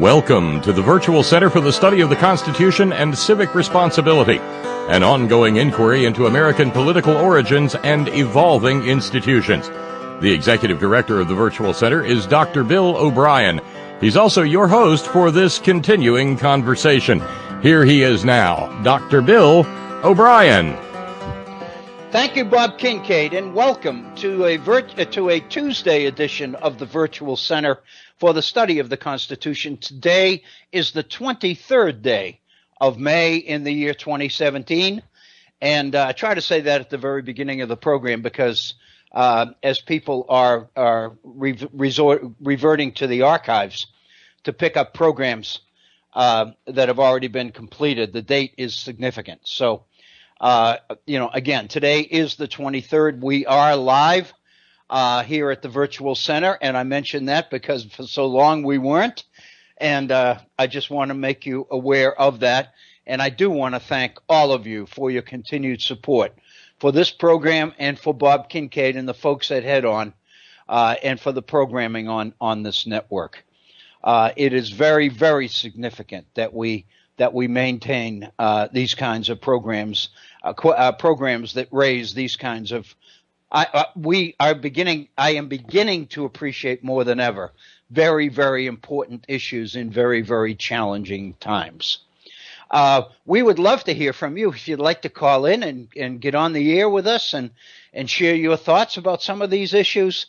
Welcome to the Virtual Center for the Study of the Constitution and Civic Responsibility, an ongoing inquiry into American political origins and evolving institutions. The Executive Director of the Virtual Center is Dr. Bill O'Brien. He's also your host for this continuing conversation. Here he is now, Dr. Bill O'Brien. Thank you, Bob Kincaid, and welcome to a Tuesday edition of the Virtual Center for the Study of the Constitution. Today is the 23rd day of May in the year 2017, and I try to say that at the very beginning of the program because as people are reverting to the archives to pick up programs that have already been completed, the date is significant. So, again, today is the 23rd. We are live here at the Virtual Center, and I mentioned that because for so long we weren't, and I just want to make you aware of that. And I do want to thank all of you for your continued support for this program and for Bob Kincaid and the folks at Head On, and for the programming on this network. It is very, very significant that we maintain these kinds of programs, programs that raise these kinds of. I am beginning to appreciate more than ever very, very important issues in very, very challenging times. We would love to hear from you if you'd like to call in and get on the air with us and share your thoughts about some of these issues.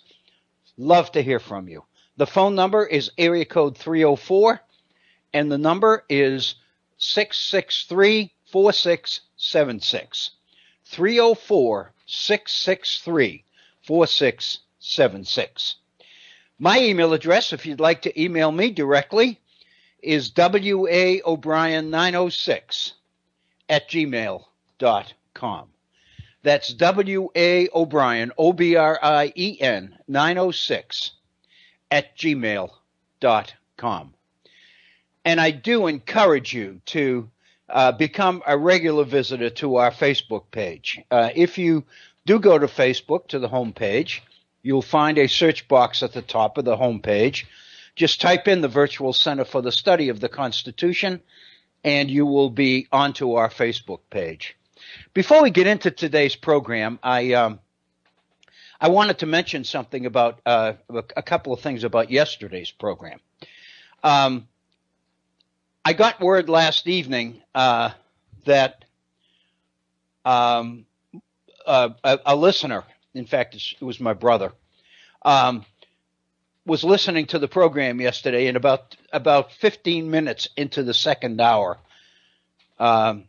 Love to hear from you. The phone number is area code 304, and the number is 663-4676. 304-663-4676. My email address, if you'd like to email me directly, is waobrien906@gmail.com. That's waobrien, OBRIEN 906@gmail.com. And I do encourage you to become a regular visitor to our Facebook page. If you do go to Facebook, to the home page, you'll find a search box at the top of the home page. Just type in the Virtual Center for the Study of the Constitution, and you will be onto our Facebook page. Before we get into today's program, I wanted to mention something about a couple of things about yesterday's program. I got word last evening that a listener, in fact, it was my brother, was listening to the program yesterday, and about 15 minutes into the second hour, the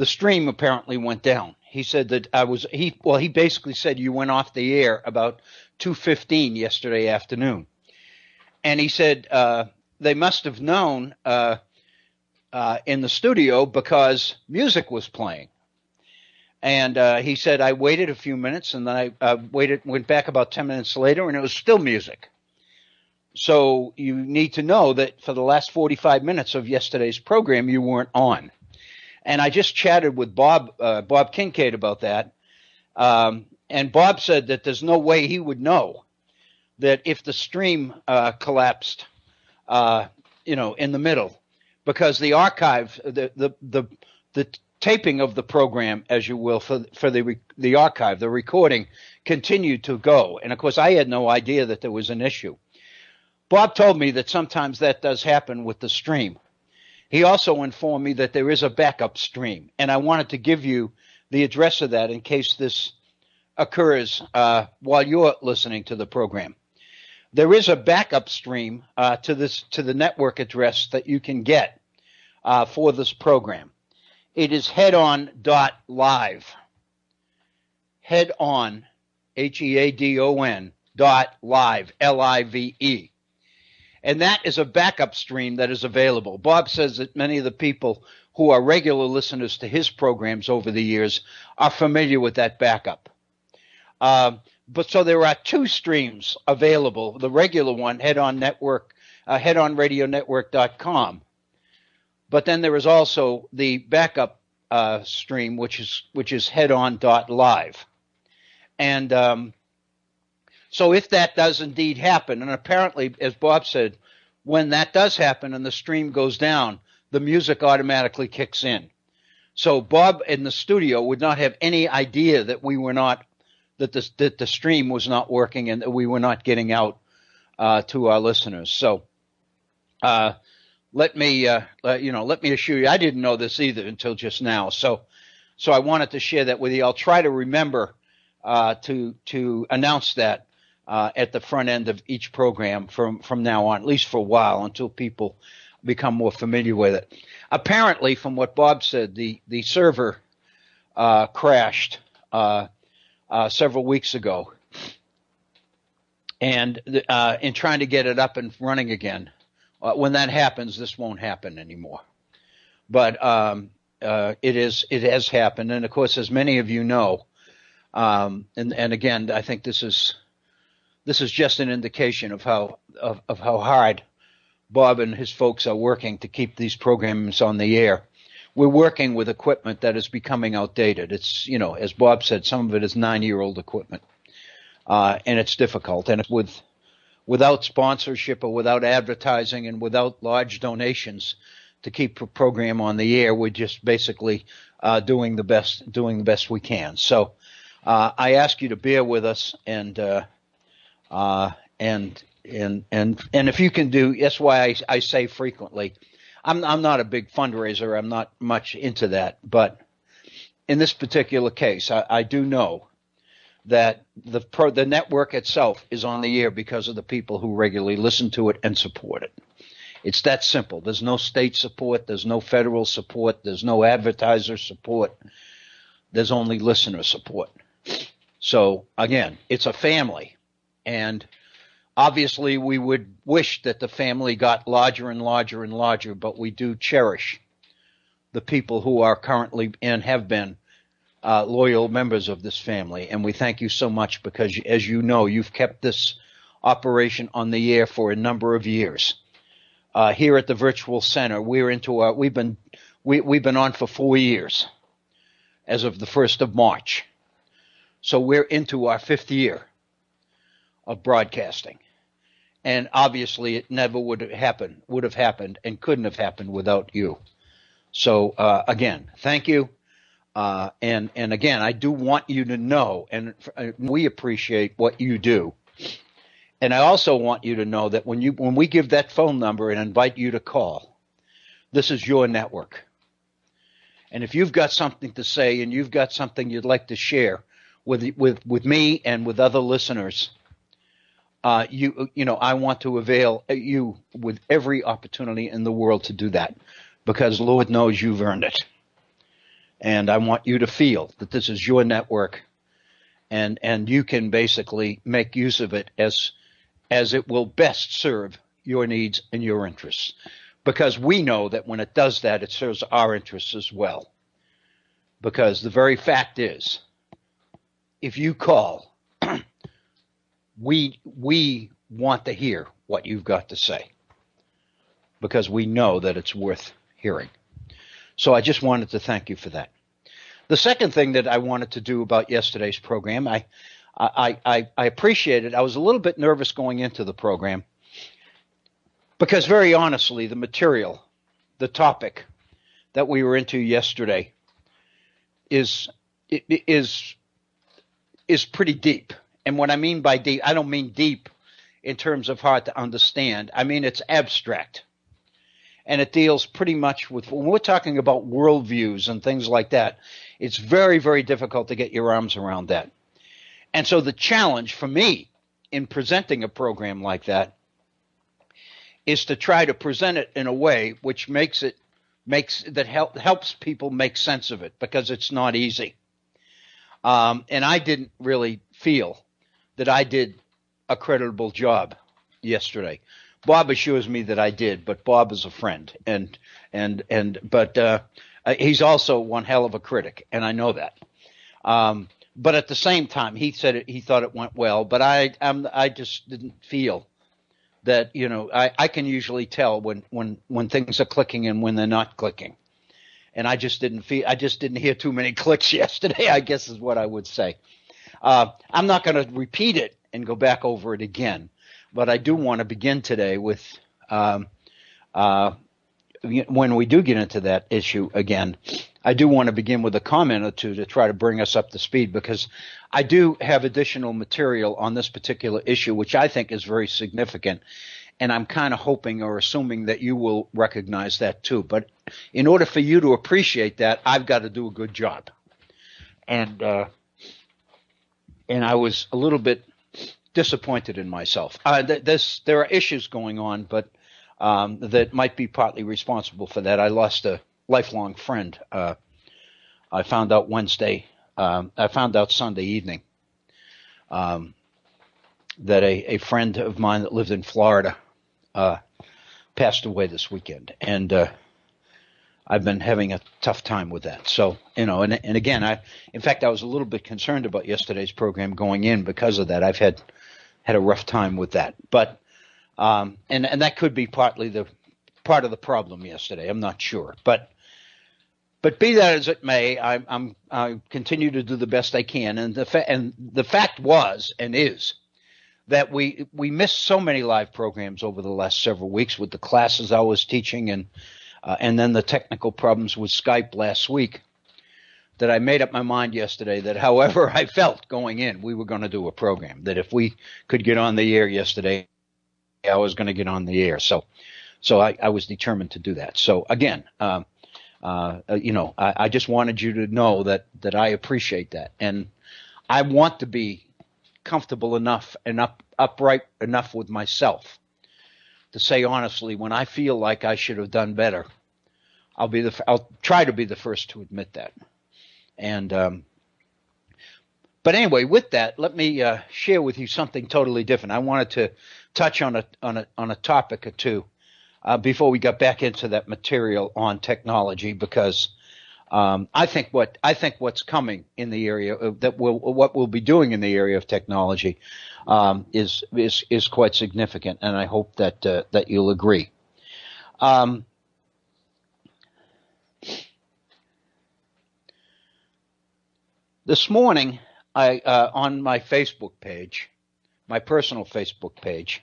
stream apparently went down. He said that he basically said you went off the air about 2:15 yesterday afternoon, and he said they must have known in the studio because music was playing. And he said, I waited a few minutes, and then I went back about 10 minutes later, and it was still music. So you need to know that for the last 45 minutes of yesterday's program, you weren't on. And I just chatted with Bob Kincaid about that. And Bob said that there's no way he would know that if the stream collapsed, in the middle, because the archive, the taping of the program, as you will, for the archive, the recording continued to go. And of course, I had no idea that there was an issue. Bob told me that sometimes that does happen with the stream. He also informed me that there is a backup stream, and I wanted to give you the address of that in case this occurs while you're listening to the program. There is a backup stream to the network address that you can get for this program. It is headon.live. Headon, HEADON, .live, LIVE. And that is a backup stream that is available. Bob says that many of the people who are regular listeners to his programs over the years are familiar with that backup. But so there are two streams available. The regular one, Head-On Network, headonradionetwork.com. But then there is also the backup stream, which is headon.live. And so if that does indeed happen, and apparently, as Bob said, when that does happen and the stream goes down, the music automatically kicks in. So Bob in the studio would not have any idea that we were not, that the stream was not working and that we were not getting out to our listeners. So let me assure you, I didn't know this either until just now. So I wanted to share that with you. I'll try to remember to announce that at the front end of each program from now on, at least for a while, until people become more familiar with it. Apparently, from what Bob said, the server crashed several weeks ago, and in trying to get it up and running again, when that happens, this won't happen anymore. But it has happened, and of course, as many of you know, and again, I think this is just an indication of how hard Bob and his folks are working to keep these programs on the air. We're working with equipment that is becoming outdated. It's, as Bob said, some of it is 9-year-old equipment, and it's difficult. And without sponsorship or without advertising and without large donations to keep the program on the air, we're just basically doing the best we can. So I ask you to bear with us and if you can do, that's why I say frequently, I'm not a big fundraiser. I'm not much into that. But in this particular case, I do know that the network itself is on the air because of the people who regularly listen to it and support it. It's that simple. There's no state support. There's no federal support. There's no advertiser support. There's only listener support. So, again, it's a family. And obviously, we would wish that the family got larger and larger and larger, but we do cherish the people who are currently and have been loyal members of this family. And we thank you so much because, as you know, you've kept this operation on the air for a number of years. Here at the Virtual Center, we've been on for 4 years as of the 1st of March. So we're into our 5th year of broadcasting. And obviously it never would have happened and couldn't have happened without you. So again, thank you. And again, I do want you to know, and we appreciate what you do. And I also want you to know that when we give that phone number and invite you to call, this is your network. And if you've got something to say and you've got something you'd like to share with me and with other listeners, I want to avail you with every opportunity in the world to do that, because Lord knows you've earned it. And I want you to feel that this is your network, and you can basically make use of it as it will best serve your needs and your interests. Because we know that when it does that, it serves our interests as well. Because the very fact is, if you call, we want to hear what you've got to say, because we know that it's worth hearing. So I just wanted to thank you for that. The second thing that I wanted to do about yesterday's program, I appreciate it. I was a little bit nervous going into the program because, very honestly, the material, the topic that we were into yesterday is pretty deep. And what I mean by deep, I don't mean deep in terms of hard to understand. I mean it's abstract. And it deals pretty much with, when we're talking about worldviews and things like that, it's very, very difficult to get your arms around that. And so the challenge for me in presenting a program like that is to try to present it in a way which helps people make sense of it, because it's not easy. And I didn't really feel that I did a creditable job yesterday. Bob assures me that I did, but Bob is a friend, but he's also one hell of a critic, and I know that. But at the same time, he said he thought it went well, but I just didn't feel that, I can usually tell when things are clicking and when they're not clicking. And I just didn't hear too many clicks yesterday, I guess is what I would say. I'm not going to repeat it and go back over it again, but I do want to begin today with when we do get into that issue again, I do want to begin with a comment or two to try to bring us up to speed, because I do have additional material on this particular issue, which I think is very significant. And I'm kind of hoping or assuming that you will recognize that too. But in order for you to appreciate that, I've got to do a good job. And I was a little bit disappointed in myself. There are issues going on, but that might be partly responsible for that. I lost a lifelong friend. I found out Sunday evening that a friend of mine that lived in Florida passed away this weekend, and I've been having a tough time with that. So, and again, in fact, I was a little bit concerned about yesterday's program going in because of that. I've had a rough time with that, but and that could be partly the part of the problem yesterday. I'm not sure, but be that as it may, I continue to do the best I can, and the fact was and is that we missed so many live programs over the last several weeks with the classes I was teaching, and then the technical problems with Skype last week, that I made up my mind yesterday that however I felt going in, we were going to do a program. That if we could get on the air yesterday, I was going to get on the air. So I was determined to do that. So again, I just wanted you to know that I appreciate that, and I want to be comfortable enough and upright enough with myself to say honestly, when I feel like I should have done better, I'll try to be the first to admit that. And but anyway, with that, let me share with you something totally different. I wanted to touch on a topic or two before we got back into that material on technology, because I think what's coming in the area what we'll be doing in the area of technology is quite significant, and I hope that you'll agree. This morning, I on my Facebook page, my personal Facebook page,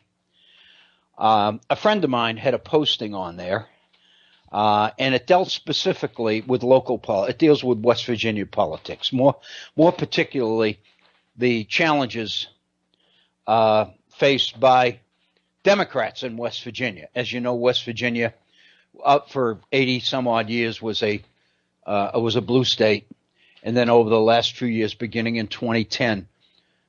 a friend of mine had a posting on there, and it dealt specifically with local politics. It deals with West Virginia politics, more particularly the challenges faced by Democrats in West Virginia. As you know, West Virginia, up for 80 some odd years, was a blue state. And then over the last few years, beginning in 2010,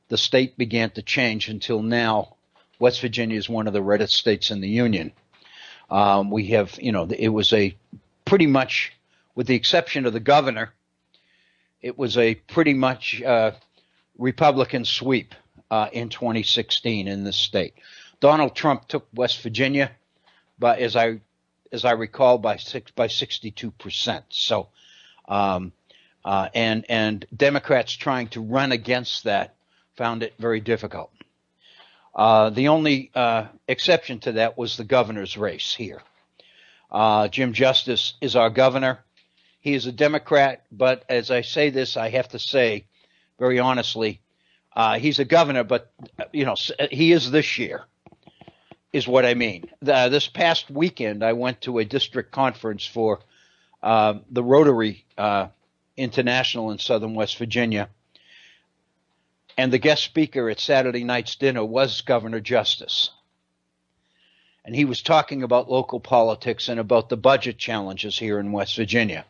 the state began to change until now. West Virginia is one of the reddest states in the Union. We have, it was a pretty much, with the exception of the governor, it was a pretty much Republican sweep in 2016 in this state. Donald Trump took West Virginia, but as I recall, by 62%. So. And Democrats trying to run against that found it very difficult. The only exception to that was the governor's race here. Jim Justice is our governor. He is a Democrat, but as I say this, I have to say very honestly, he's a governor, but he is this year, is what I mean. This past weekend, I went to a district conference for the Rotary International in Southern West Virginia, and the guest speaker at Saturday night's dinner was Governor Justice, and he was talking about local politics and about the budget challenges here in West Virginia.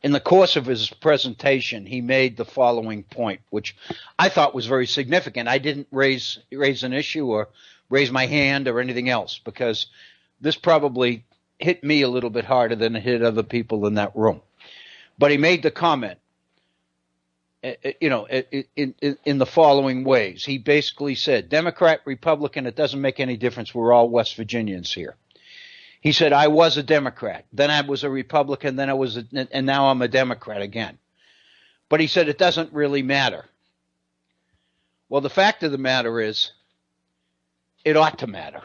In the course of his presentation, he made the following point, which I thought was very significant. I didn't raise an issue or raise my hand or anything else, because this probably hit me a little bit harder than it hit other people in that room. But he made the comment, in the following ways. He basically said, Democrat, Republican, it doesn't make any difference. We're all West Virginians here. He said, I was a Democrat. Then I was a Republican. Then and now I'm a Democrat again. But he said, it doesn't really matter. Well, the fact of the matter is, it ought to matter.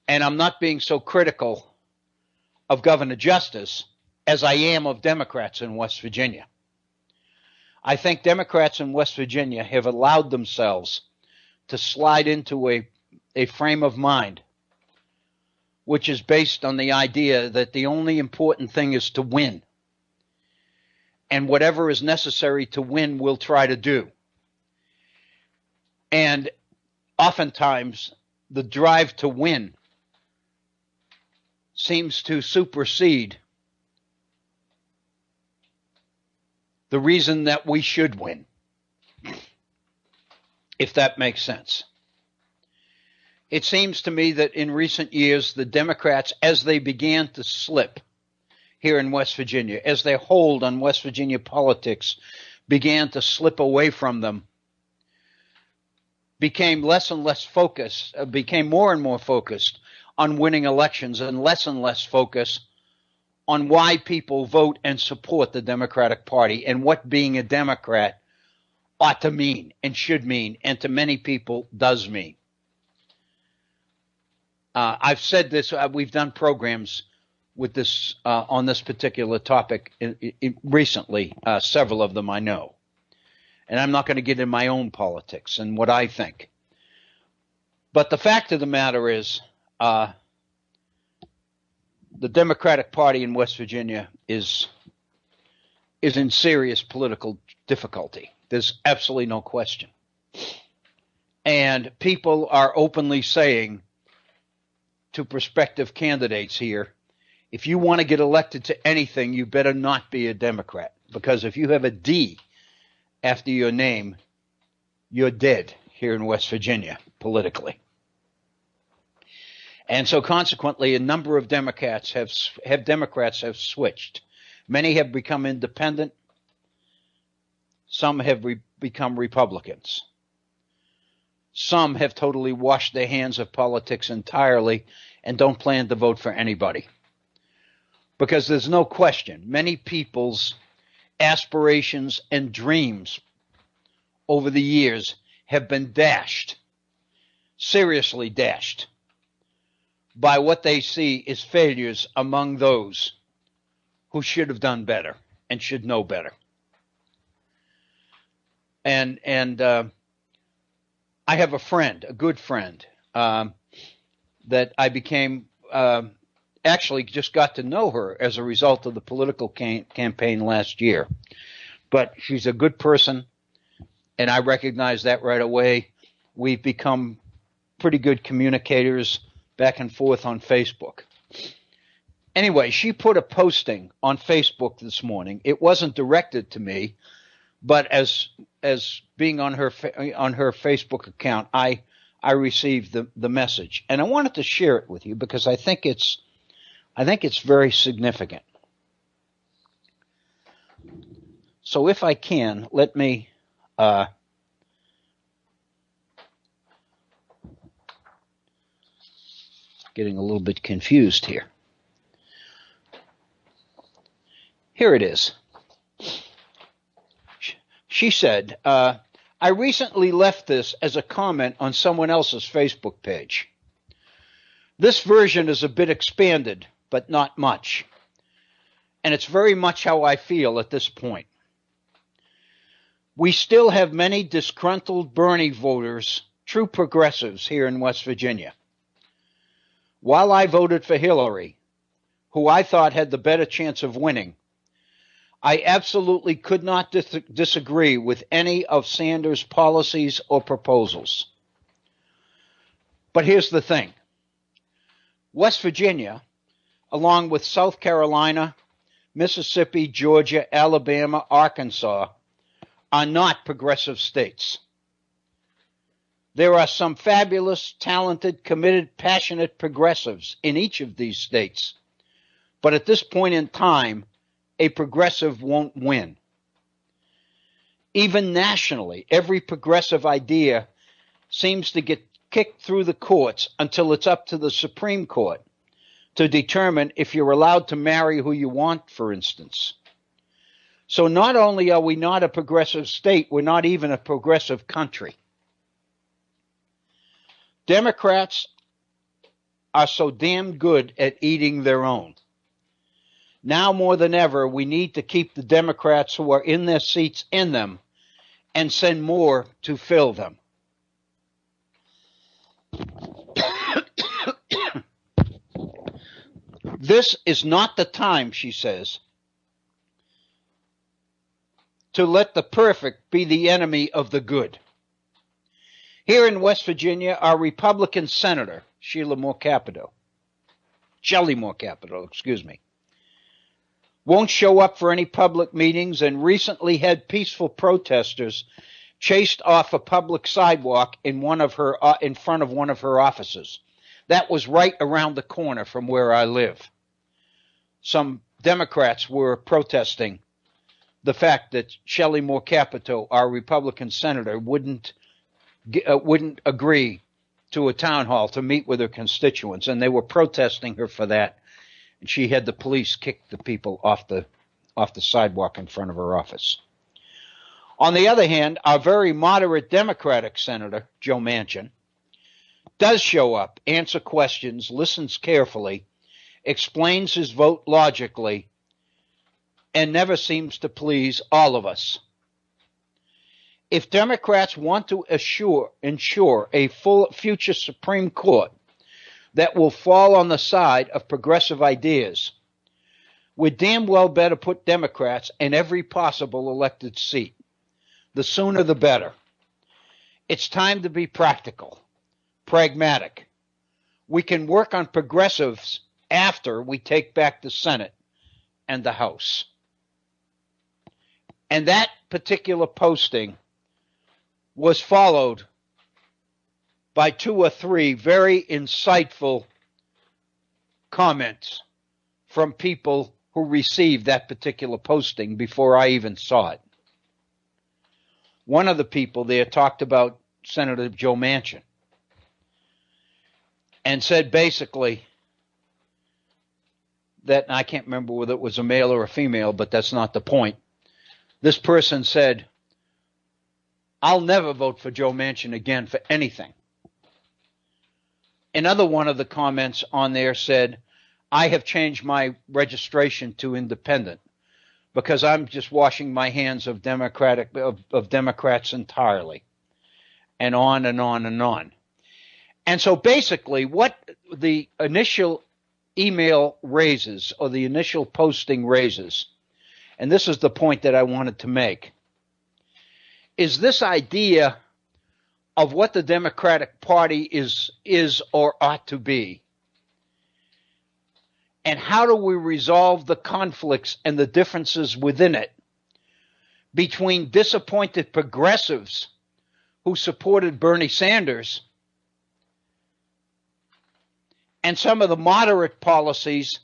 And I'm not being so critical of Governor Justice as I am of Democrats in West Virginia. I think Democrats in West Virginia have allowed themselves to slide into a frame of mind which is based on the idea that the only important thing is to win. And whatever is necessary to win, we'll try to do. And oftentimes, the drive to win seems to supersede the reason that we should win, if that makes sense. It seems to me that in recent years, the Democrats, as they began to slip here in West Virginia, as their hold on West Virginia politics began to slip away from them, became less and less focused, became more and more focused on winning elections and less focus on why people vote and support the Democratic Party and what being a Democrat ought to mean and should mean, and to many people does mean. I've said this, we've done programs with this on this particular topic recently, several of them I know. And I'm not going to get in my own politics and what I think. But the fact of the matter is, the Democratic Party in West Virginia is in serious political difficulty. There's absolutely no question. And people are openly saying to prospective candidates here, if you want to get elected to anything, you better not be a Democrat. Because if you have a D after your name, you're dead here in West Virginia politically. And so consequently, a number of Democrats have switched. Many have become independent. Some have become Republicans. Some have totally washed their hands of politics entirely and don't plan to vote for anybody. Because there's no question, many people's aspirations and dreams over the years have been dashed, seriously dashed, by what they see as failures among those who should have done better and should know better. And I have a friend, a good friend, that I became, actually just got to know her as a result of the political campaign last year. But she's a good person, and I recognize that right away. We've become pretty good communicators back and forth on Facebook. Anyway, she put a posting on Facebook this morning. It wasn't directed to me, but as being on her Facebook account, I received the message, and I wanted to share it with you because I think it's very significant. So if I can, let me getting a little bit confused here. Here it is. She said, I recently left this as a comment on someone else's Facebook page. This version is a bit expanded, but not much. And it's very much how I feel at this point. We still have many disgruntled Bernie voters, true progressives here in West Virginia. While I voted for Hillary, who I thought had the better chance of winning, I absolutely could not disagree with any of Sanders' policies or proposals. But here's the thing. West Virginia, along with South Carolina, Mississippi, Georgia, Alabama, Arkansas, are not progressive states. There are some fabulous, talented, committed, passionate progressives in each of these states. But at this point in time, a progressive won't win. Even nationally, every progressive idea seems to get kicked through the courts until it's up to the Supreme Court to determine if you're allowed to marry who you want, for instance. So not only are we not a progressive state, we're not even a progressive country. Democrats are so damn good at eating their own. Now more than ever, we need to keep the Democrats who are in their seats in them and send more to fill them. This is not the time, she says, to let the perfect be the enemy of the good. Here in West Virginia, our Republican Senator, Shelley Moore Capito, won't show up for any public meetings and recently had peaceful protesters chased off a public sidewalk in front of one of her offices. That was right around the corner from where I live. Some Democrats were protesting the fact that Shelley Moore Capito, our Republican senator, wouldn't agree to a town hall to meet with her constituents, and they were protesting her for that. And she had the police kick the people off the sidewalk in front of her office. On the other hand, our very moderate Democratic Senator, Joe Manchin, does show up, answer questions, listens carefully, explains his vote logically, and never seems to please all of us. If Democrats want to ensure a full future Supreme Court that will fall on the side of progressive ideas, we damn well better put Democrats in every possible elected seat. The sooner the better. It's time to be practical, pragmatic. We can work on progressives after we take back the Senate and the House. And that particular posting was followed by 2 or 3 very insightful comments from people who received that particular posting before I even saw it. One of the people there talked about Senator Joe Manchin and said basically that, and I can't remember whether it was a male or a female, but that's not the point. This person said, I'll never vote for Joe Manchin again for anything. Another one of the comments on there said, I have changed my registration to independent because I'm just washing my hands of Democrats entirely, and on and on and on. And so basically what the initial email raises, or the initial posting raises, and this is the point that I wanted to make, is this idea of what the Democratic Party is or ought to be. And how do we resolve the conflicts and the differences within it between disappointed progressives who supported Bernie Sanders and some of the moderate policies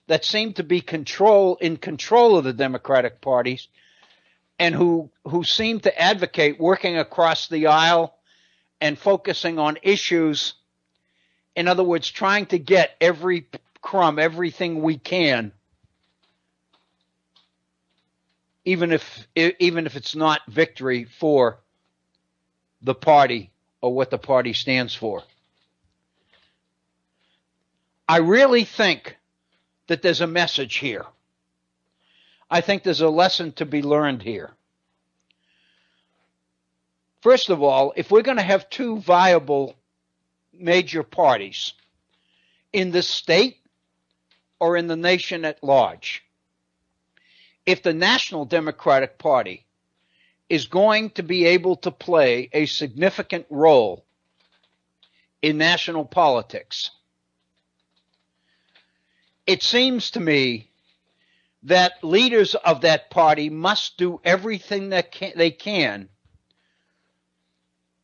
that seem to be in control of the Democratic parties, and who seem to advocate working across the aisle and focusing on issues, in other words, trying to get every crumb, everything we can, even if it's not victory for the party or what the party stands for. I really think that there's a message here. I think there's a lesson to be learned here. First of all, if we're going to have 2 viable major parties in this state or in the nation at large, if the National Democratic Party is going to be able to play a significant role in national politics, it seems to me that leaders of that party must do everything that they can,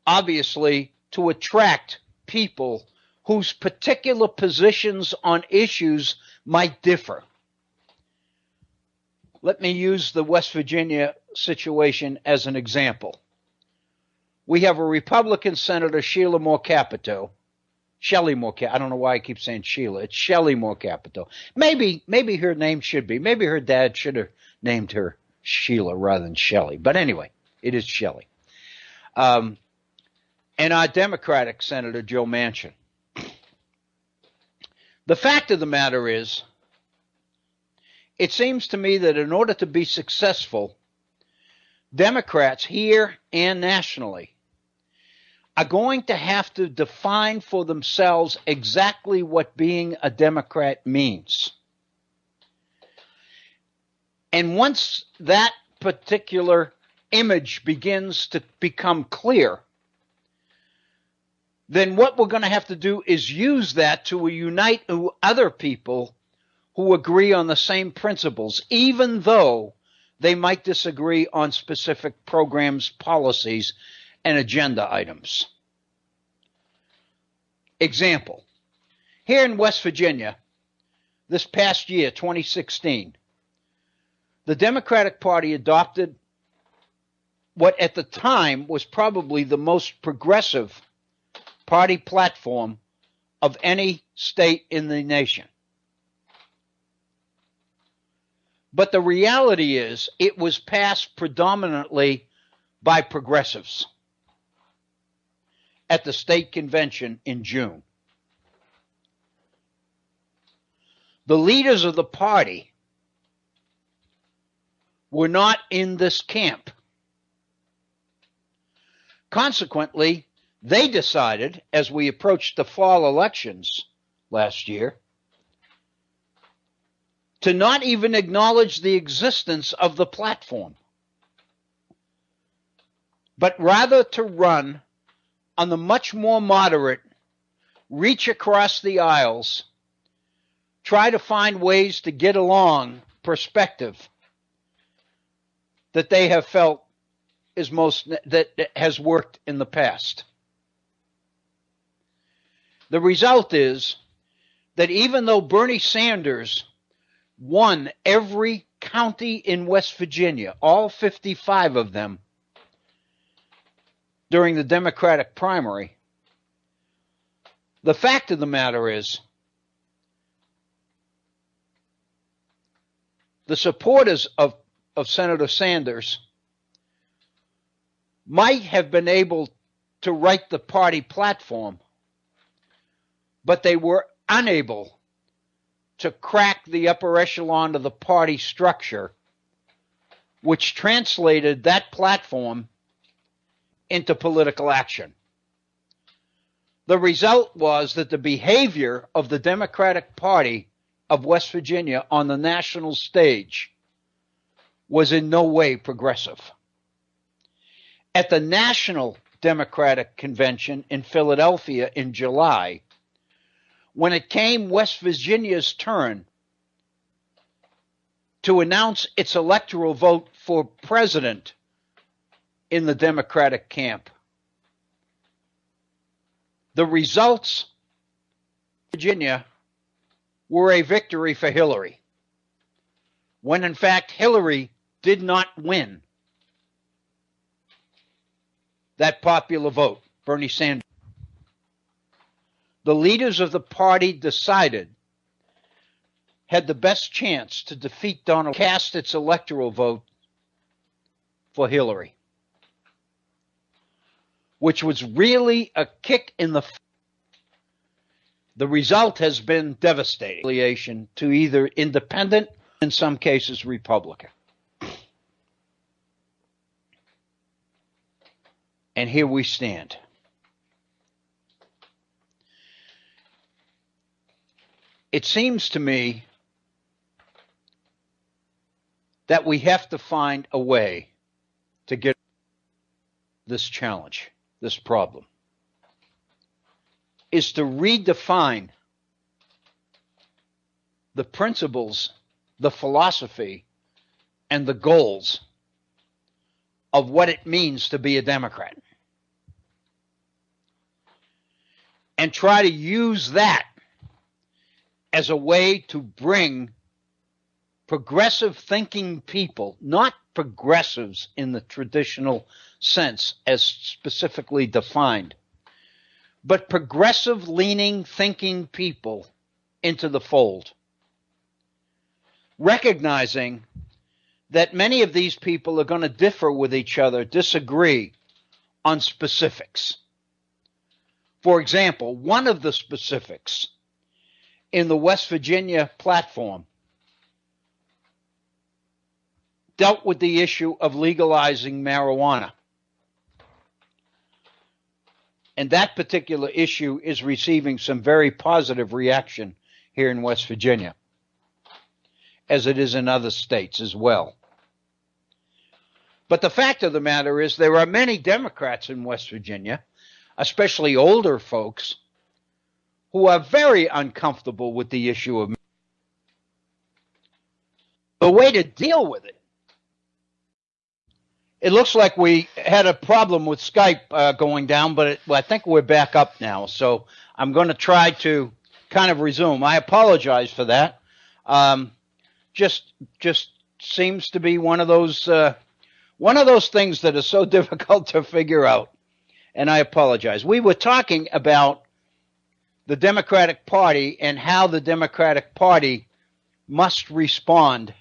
obviously, to attract people whose particular positions on issues might differ. Let me use the West Virginia situation as an example. We have a Republican Senator, Shelley Moore Capito. I don't know why I keep saying Sheila. It's Shelley Moore Capito. Maybe her name should be. Maybe her dad should have named her Sheila rather than Shelley. But anyway, it is Shelley. And our Democratic Senator, Joe Manchin. The fact of the matter is, it seems to me that in order to be successful, Democrats here and nationally are going to have to define for themselves exactly what being a Democrat means. And once that particular image begins to become clear, then what we're going to have to do is use that to unite other people who agree on the same principles, even though they might disagree on specific programs, policies, and agenda items. Example, here in West Virginia, this past year, 2016, the Democratic Party adopted what at the time was probably the most progressive party platform of any state in the nation. But the reality is it was passed predominantly by progressives at the state convention in June. The leaders of the party were not in this camp. Consequently, they decided, as we approached the fall elections last year, to not even acknowledge the existence of the platform, but rather to run on the much more moderate, reach across the aisles, try to find ways to get along perspective that they have felt is that has worked in the past. The result is that even though Bernie Sanders won every county in West Virginia, all 55 of them, during the Democratic primary, the fact of the matter is the supporters of Senator Sanders might have been able to write the party platform, but they were unable to crack the upper echelon of the party structure, which translated that platform into political action. The result was that the behavior of the Democratic Party of West Virginia on the national stage was in no way progressive. At the National Democratic Convention in Philadelphia in July, when it came West Virginia's turn to announce its electoral vote for president in the Democratic camp, the results in Virginia were a victory for Hillary, when in fact Hillary did not win that popular vote, Bernie Sanders. The leaders of the party decided had the best chance to defeat Donald, cast its electoral vote for Hillary, which was really a kick in the. The result has been devastating to either independent, in some cases Republican. And here we stand. It seems to me that we have to find a way to get this challenge, this problem, is to redefine the principles, the philosophy, and the goals of what it means to be a Democrat. And try to use that as a way to bring progressive thinking people, not progressives in the traditional sense as specifically defined, but progressive leaning thinking people into the fold, recognizing that many of these people are going to differ with each other, disagree on specifics. For example, one of the specifics in the West Virginia platform dealt with the issue of legalizing marijuana. And that particular issue is receiving some very positive reaction here in West Virginia. as it is in other states as well. But the fact of the matter is there are many Democrats in West Virginia, especially older folks, who are very uncomfortable with the issue of the way to deal with it. It looks like we had a problem with Skype going down, but I think we're back up now. So I'm going to try to kind of resume. I apologize for that. Just seems to be one of those things that is so difficult to figure out. And I apologize. We were talking about the Democratic Party and how the Democratic Party must respond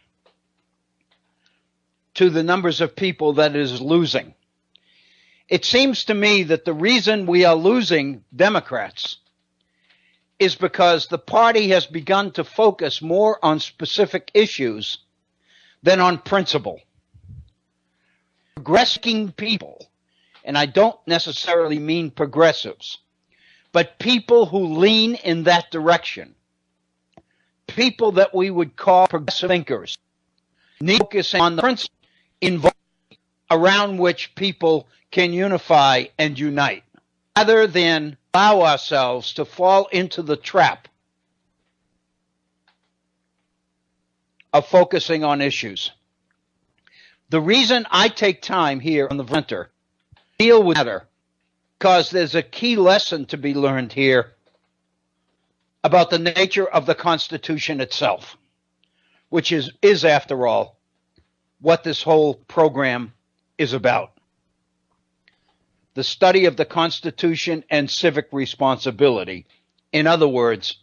to the numbers of people that it is losing. It seems to me that the reason we are losing Democrats is because the party has begun to focus more on specific issues than on principle. Progressive people, and I don't necessarily mean progressives, but people who lean in that direction, people that we would call progressive thinkers, need to focus on the principle around which people can unify and unite, rather than allow ourselves to fall into the trap of focusing on issues. The reason I take time here on the winter to deal with the matter, because there's a key lesson to be learned here about the nature of the Constitution itself, which is after all, what this whole program is about. The study of the Constitution and civic responsibility. In other words,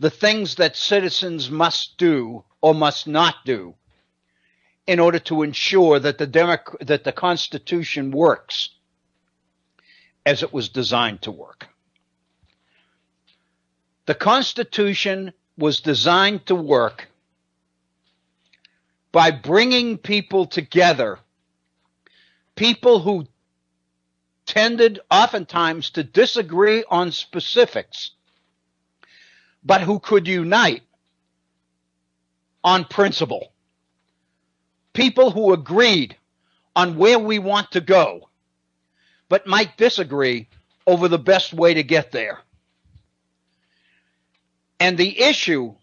the things that citizens must do or must not do in order to ensure that the Constitution works as it was designed to work. The Constitution was designed to work by bringing people together, people who tended oftentimes to disagree on specifics, but who could unite on principle. People who agreed on where we want to go, but might disagree over the best way to get there. And the issue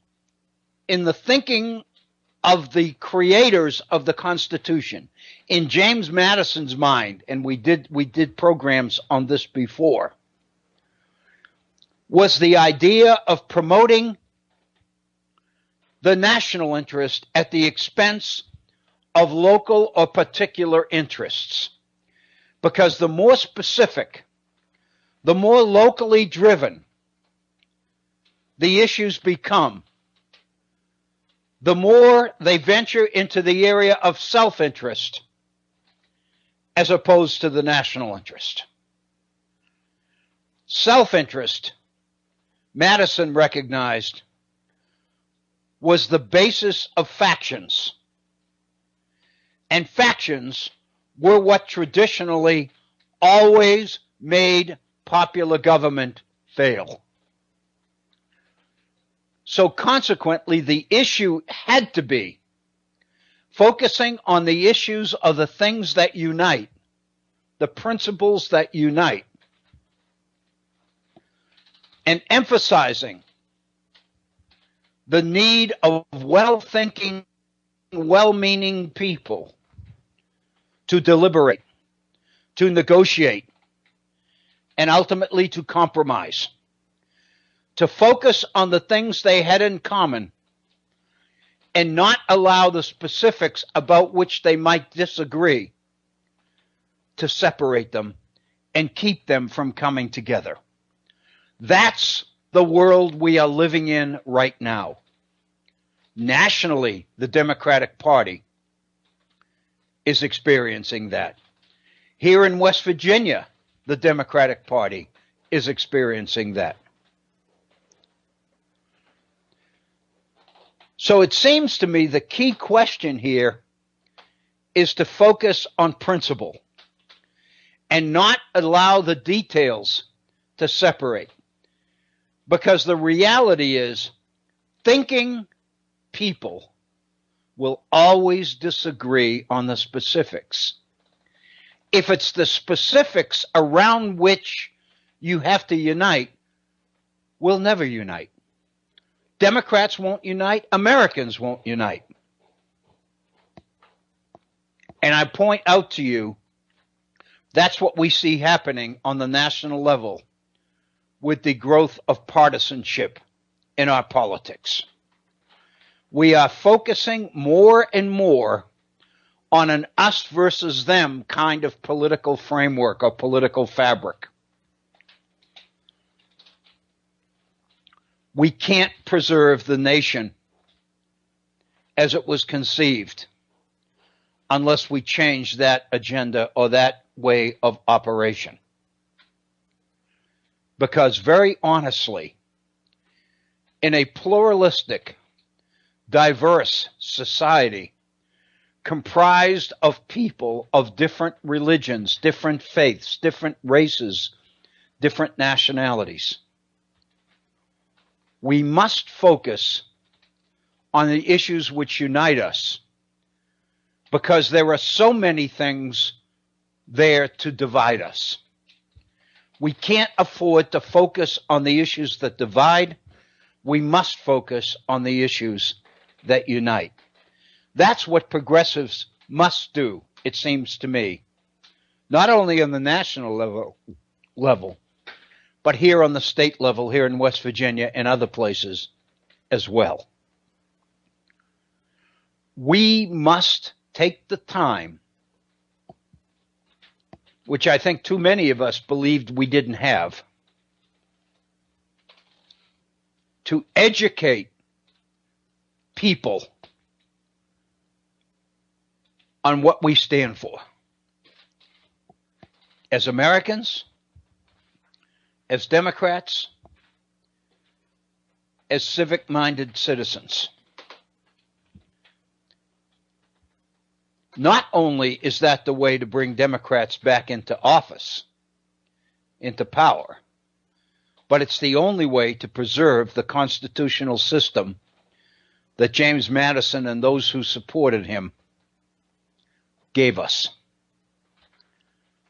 in the thinking of the creators of the Constitution, in James Madison's mind, and we did programs on this before, was the idea of promoting the national interest at the expense of local or particular interests. Because the more specific, the more locally driven the issues become, the more they venture into the area of self-interest as opposed to the national interest. Self-interest, Madison recognized, was the basis of factions. And factions were what traditionally always made popular government fail. So consequently, the issue had to be focusing on the issues of the things that unite, the principles that unite, and emphasizing the need of well-thinking, well-meaning people to deliberate, to negotiate, and ultimately to compromise, to focus on the things they had in common and not allow the specifics about which they might disagree to separate them and keep them from coming together. That's the world we are living in right now. Nationally, the Democratic Party is experiencing that. Here in West Virginia, the Democratic Party is experiencing that. So it seems to me the key question here is to focus on principle and not allow the details to separate. Because the reality is, thinking people will always disagree on the specifics. If it's the specifics around which you have to unite, we'll never unite. Democrats won't unite. Americans won't unite. And I point out to you, that's what we see happening on the national level with the growth of partisanship in our politics. We are focusing more and more on an us versus them kind of political framework or political fabric. We can't preserve the nation as it was conceived unless we change that agenda or that way of operation. Because very honestly, in a pluralistic, diverse society comprised of people of different religions, different faiths, different races, different nationalities, we must focus on the issues which unite us, because there are so many things there to divide us. We can't afford to focus on the issues that divide. We must focus on the issues that unite. That's what progressives must do, it seems to me, not only on the national level, but here on the state level, here in West Virginia and other places as well. We must take the time, which I think too many of us believed we didn't have, to educate people on what we stand for as Americans, as Democrats, as civic-minded citizens. Not only is that the way to bring Democrats back into office, into power, but it's the only way to preserve the constitutional system that James Madison and those who supported him gave us.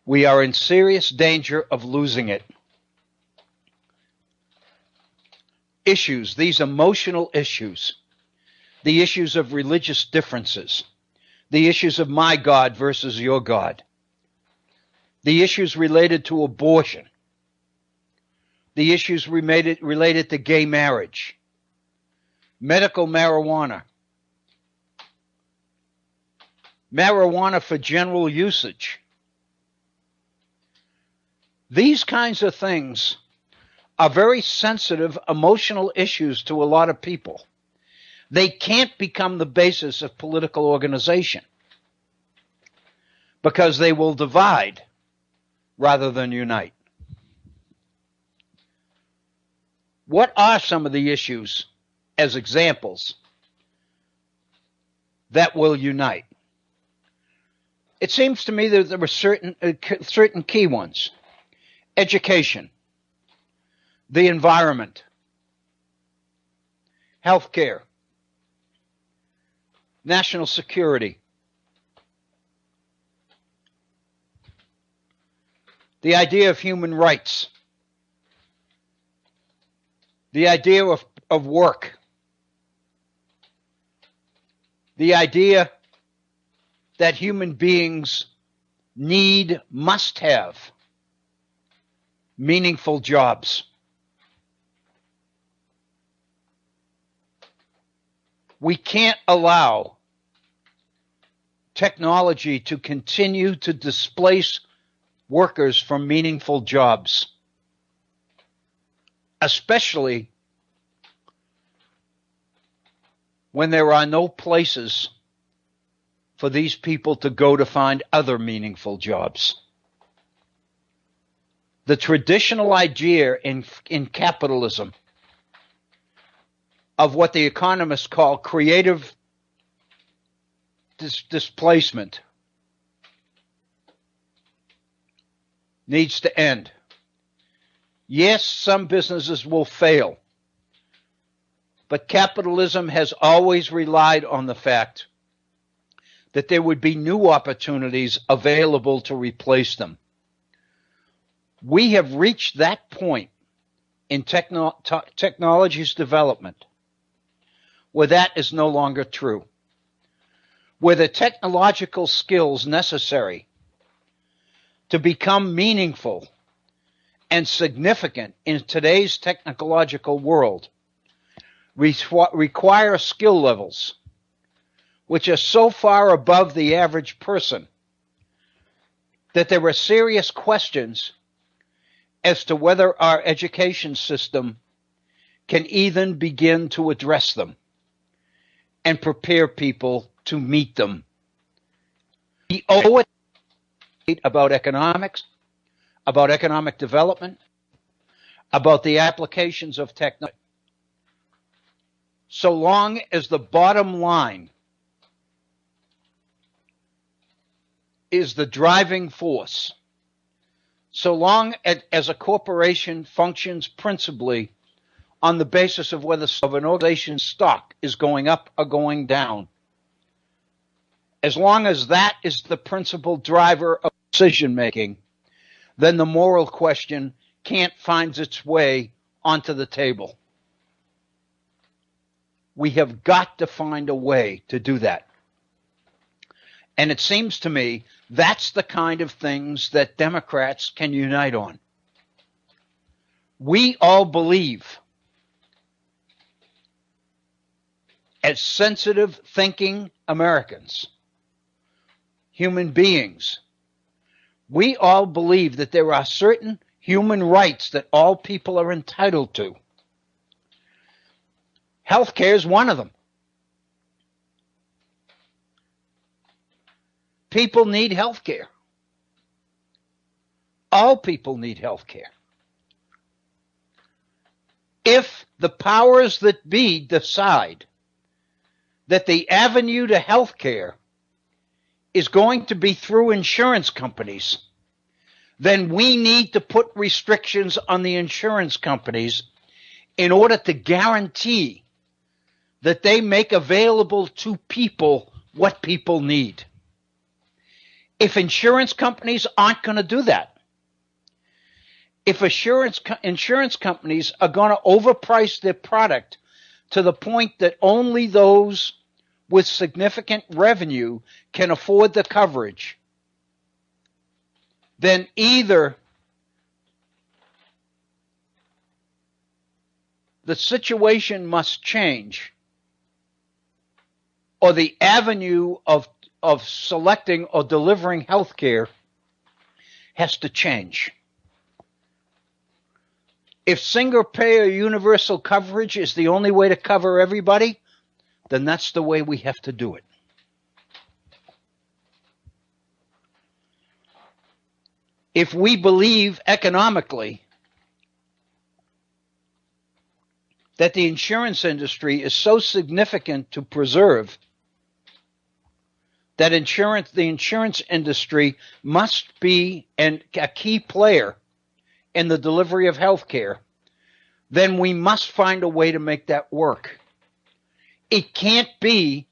We are in serious danger of losing it. Issues, these emotional issues, the issues of religious differences, the issues of my God versus your God, the issues related to abortion, the issues related to gay marriage, medical marijuana, marijuana for general usage. These kinds of things are very sensitive, emotional issues to a lot of people. They can't become the basis of political organization because they will divide rather than unite. What are some of the issues, as examples, that will unite? It seems to me that there were certain key ones. Education, the environment, healthcare, national security, the idea of human rights, the idea of work, the idea that human beings must have meaningful jobs. We can't allow technology to continue to displace workers from meaningful jobs, especially when there are no places for these people to go to find other meaningful jobs. The traditional idea in capitalism of what the economists call creative displacement needs to end. Yes, some businesses will fail, but capitalism has always relied on the fact that there would be new opportunities available to replace them. We have reached that point in technology's development where that is no longer true, where the technological skills necessary to become meaningful and significant in today's technological world require skill levels which are so far above the average person that there are serious questions as to whether our education system can even begin to address them and prepare people to meet them. We owe it about economics, about economic development, about the applications of technology. So long as the bottom line is the driving force, so long as a corporation functions principally on the basis of whether an organization's stock is going up or going down, as long as that is the principal driver of decision making, then the moral question can't find its way onto the table. We have got to find a way to do that. And it seems to me that's the kind of things that Democrats can unite on. We all believe, as sensitive thinking Americans, human beings, we all believe that there are certain human rights that all people are entitled to. Healthcare is one of them. People need healthcare. All people need healthcare. If the powers that be decide that the avenue to healthcare is going to be through insurance companies, then we need to put restrictions on the insurance companies in order to guarantee that they make available to people what people need. If insurance companies aren't going to do that, if insurance companies are going to overprice their product to the point that only those with significant revenue can afford the coverage, then either the situation must change or the avenue of selecting or delivering health care has to change. If single-payer universal coverage is the only way to cover everybody, then that's the way we have to do it. If we believe economically that the insurance industry is so significant to preserve that the insurance industry must be a key player in the delivery of health care, then we must find a way to make that work. It can't be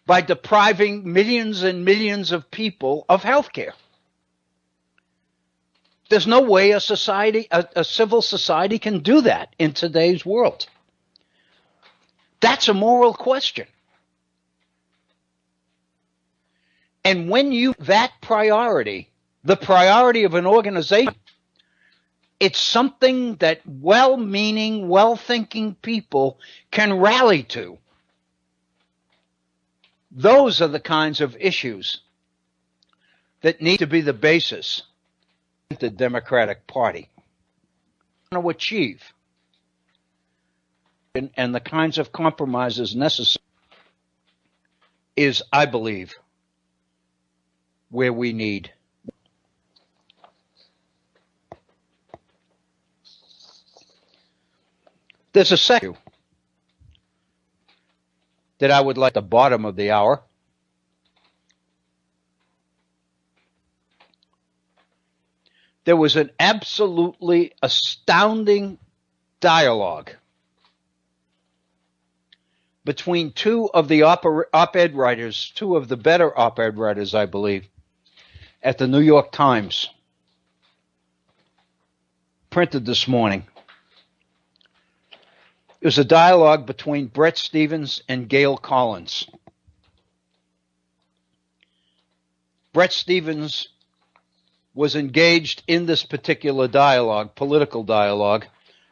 by depriving millions and millions of people of health care. There's no way a civil society can do that in today's world. That's a moral question. And when that priority, the priority of an organization, it's something that well-meaning, well-thinking people can rally to. Those are the kinds of issues that need to be the basis of the Democratic Party to achieve and the kinds of compromises necessary is, I believe, where we need. There's a second that I would like at the bottom of the hour. There was an absolutely astounding dialogue between two of the op-ed writers, two of the better op-ed writers, I believe, at the New York Times, printed this morning. It was a dialogue between Bret Stephens and Gail Collins. Bret Stephens was engaged in this particular dialogue, political dialogue,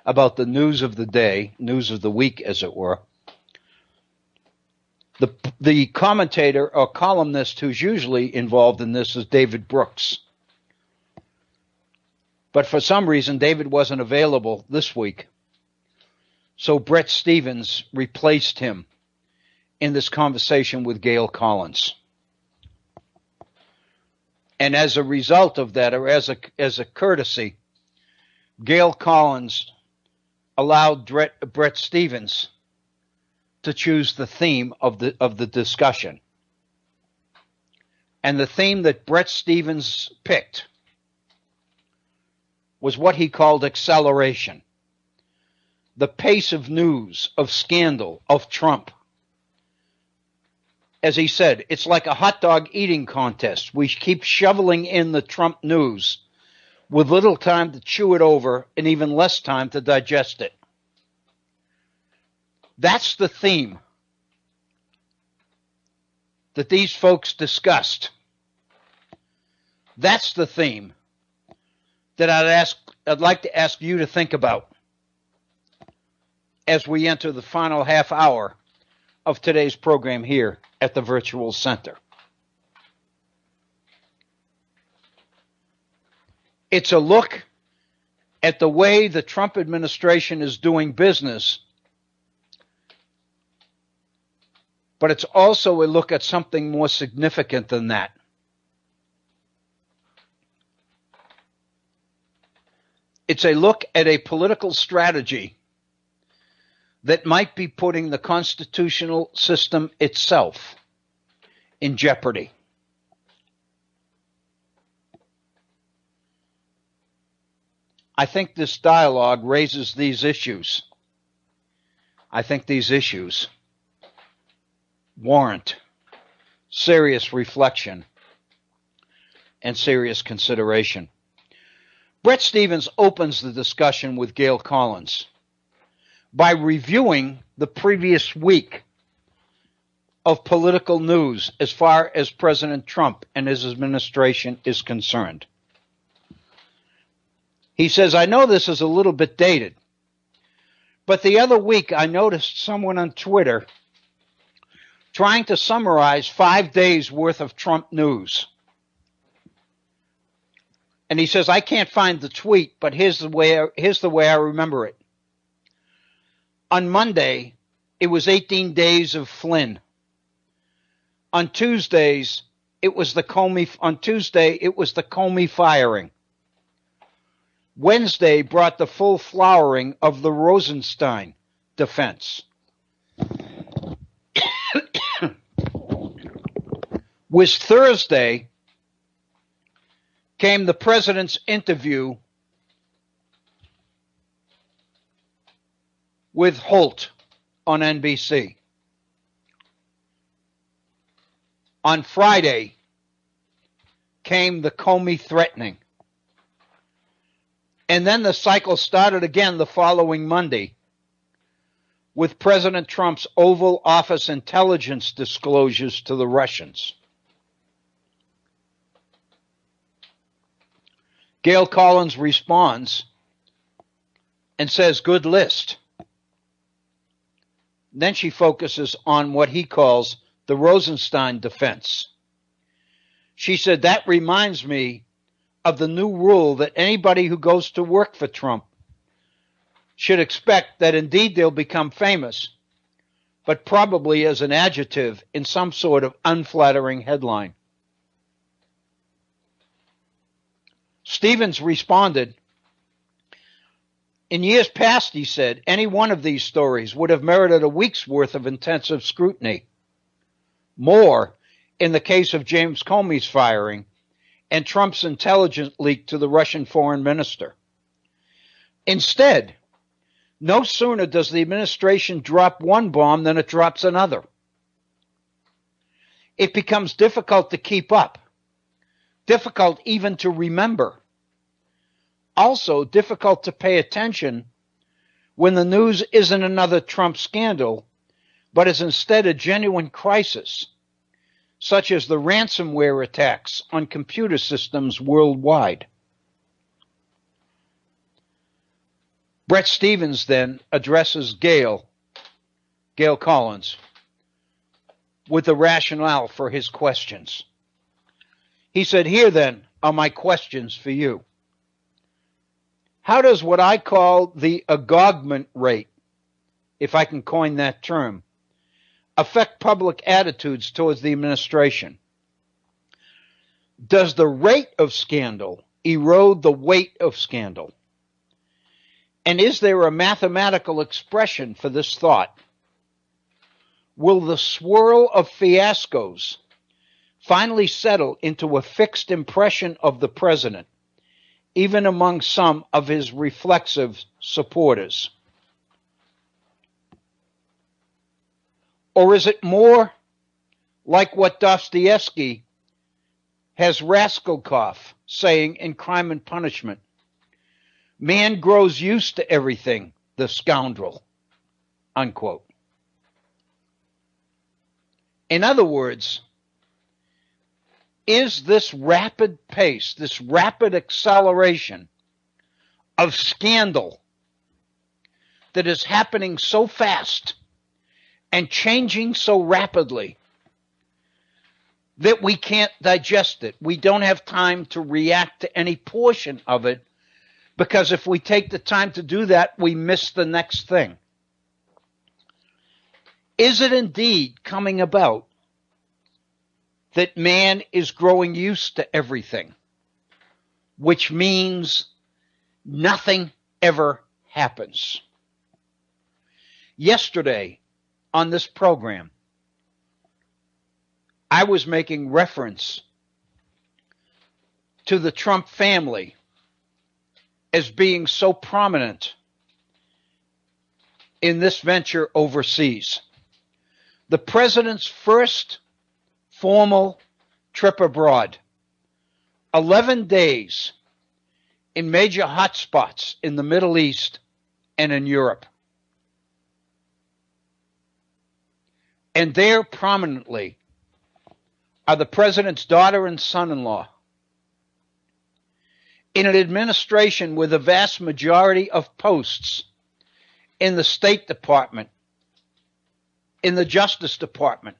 about the news of the day, news of the week, as it were. The commentator or columnist who's usually involved in this is David Brooks. But for some reason, David wasn't available this week. So Bret Stephens replaced him in this conversation with Gail Collins. And as a result of that, or as a courtesy, Gail Collins allowed Bret Stephens to choose the theme of the discussion. And the theme that Bret Stephens picked was what he called acceleration. The pace of news, of scandal, of Trump. As he said, it's like a hot dog eating contest. We keep shoveling in the Trump news with little time to chew it over and even less time to digest it. That's the theme that these folks discussed. That's the theme that I'd like to ask you to think about as we enter the final half hour of today's program here at the Virtual Center. It's a look at the way the Trump administration is doing business, but it's also a look at something more significant than that. It's a look at a political strategy that might be putting the constitutional system itself in jeopardy. I think this dialogue raises these issues. I think these issues warrant serious reflection and serious consideration. Bret Stephens opens the discussion with Gail Collins by reviewing the previous week of political news as far as President Trump and his administration is concerned. He says, I know this is a little bit dated, but the other week I noticed someone on Twitter trying to summarize 5 days worth of Trump news. And he says, I can't find the tweet, but here's the way I remember it. On Monday, it was 18 days of Flynn. On Tuesdays, it was the Comey firing. Wednesday brought the full flowering of the Rosenstein defense. With Thursday came the president's interview with Holt on NBC. On Friday came the Comey threatening. And then the cycle started again the following Monday with President Trump's Oval Office intelligence disclosures to the Russians. Gail Collins responds and says, good list. Then she focuses on what he calls the Rosenstein defense. She said, that reminds me of the new rule that anybody who goes to work for Trump should expect that indeed they'll become famous, but probably as an adjective in some sort of unflattering headline. Stephens responded, in years past, he said, any one of these stories would have merited a week's worth of intensive scrutiny. More in the case of James Comey's firing and Trump's intelligence leak to the Russian foreign minister. Instead, No sooner does the administration drop one bomb than it drops another. It becomes difficult to keep up, difficult even to remember, also difficult to pay attention when the news isn't another Trump scandal, but is instead a genuine crisis, such as the ransomware attacks on computer systems worldwide. Bret Stephens then addresses Gail Collins, with the rationale for his questions. He said, "Here then are my questions for you. How does what I call the agogment rate, if I can coin that term, affect public attitudes towards the administration? Does the rate of scandal erode the weight of scandal? And is there a mathematical expression for this thought? Will the swirl of fiascos finally settle into a fixed impression of the president, even among some of his reflexive supporters? Or is it more like what Dostoevsky has Raskolnikov saying in Crime and Punishment? Man grows used to everything, the scoundrel," unquote. In other words, is this rapid pace, this rapid acceleration of scandal that is happening so fast and changing so rapidly that we can't digest it? We don't have time to react to any portion of it, because if we take the time to do that, we miss the next thing. Is it indeed coming about that man is growing used to everything, which means nothing ever happens? Yesterday on this program, I was making reference to the Trump family as being so prominent in this venture overseas. The president's first formal trip abroad, 11 days in major hotspots in the Middle East and in Europe. And there prominently are the president's daughter and son-in-law, in an administration with a vast majority of posts in the State Department, in the Justice Department,